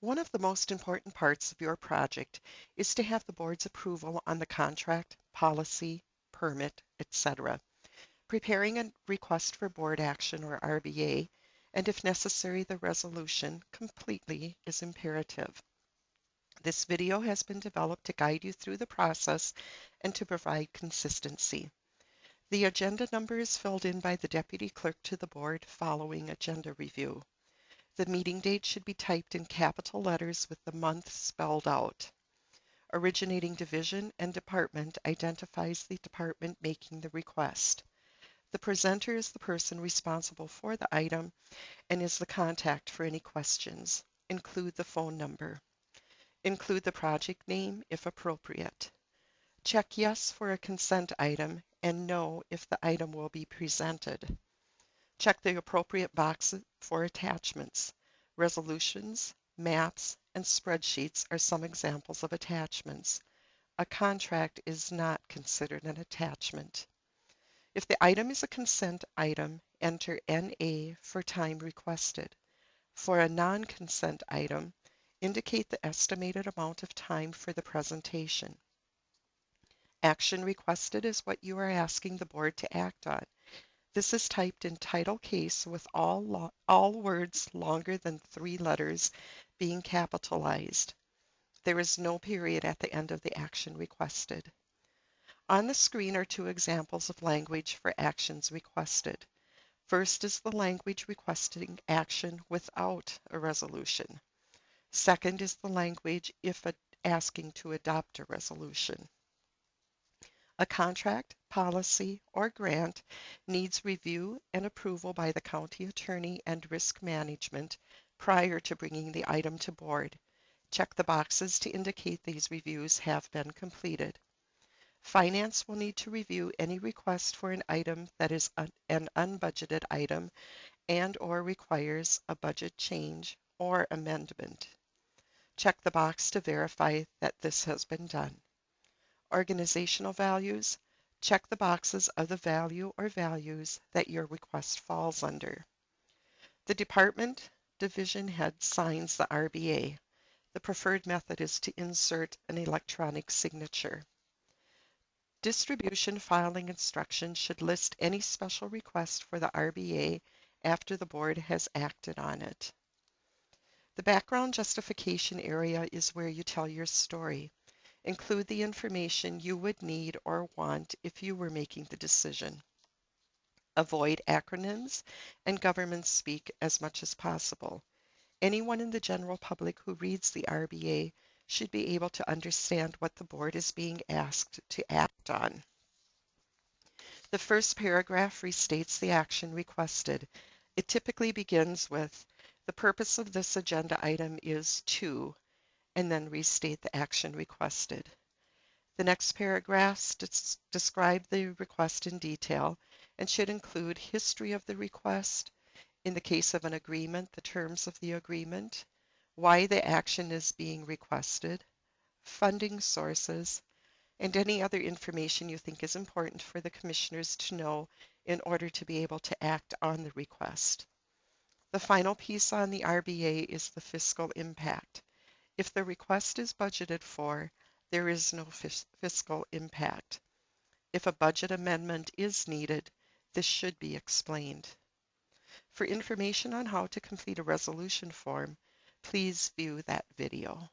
One of the most important parts of your project is to have the board's approval on the contract, policy, permit, etc. Preparing a request for board action or RBA, and if necessary, the resolution completely is imperative. This video has been developed to guide you through the process and to provide consistency. The agenda number is filled in by the Deputy Clerk to the Board following agenda review. The meeting date should be typed in capital letters with the month spelled out. Originating division and department identifies the department making the request. The presenter is the person responsible for the item and is the contact for any questions. Include the phone number. Include the project name if appropriate. Check yes for a consent item and no if the item will be presented. Check the appropriate boxes for attachments. Resolutions, maps, and spreadsheets are some examples of attachments. A contract is not considered an attachment. If the item is a consent item, enter NA for time requested. For a non-consent item, indicate the estimated amount of time for the presentation. Action requested is what you are asking the board to act on. This is typed in title case with all words longer than 3 letters being capitalized. There is no period at the end of the action requested. On the screen are 2 examples of language for actions requested. First is the language requesting action without a resolution. Second is the language if asking to adopt a resolution. A contract, policy, or grant needs review and approval by the county attorney and risk management prior to bringing the item to board. Check the boxes to indicate these reviews have been completed. Finance will need to review any request for an item that is an unbudgeted item and/or requires a budget change or amendment. Check the box to verify that this has been done. Organizational values, check the boxes of the value or values that your request falls under. The department division head signs the RBA. The preferred method is to insert an electronic signature. Distribution filing instructions should list any special request for the RBA after the board has acted on it. The background justification area is where you tell your story. Include the information you would need or want if you were making the decision. Avoid acronyms and government speak as much as possible. Anyone in the general public who reads the RBA should be able to understand what the board is being asked to act on. The first paragraph restates the action requested. It typically begins with, "The purpose of this agenda item is to," and then restate the action requested. The next paragraphs describe the request in detail and should include history of the request, in the case of an agreement, the terms of the agreement, why the action is being requested, funding sources, and any other information you think is important for the commissioners to know in order to be able to act on the request. The final piece on the RBA is the fiscal impact. If the request is budgeted for, there is no fiscal impact. If a budget amendment is needed, this should be explained. For information on how to complete a resolution form, please view that video.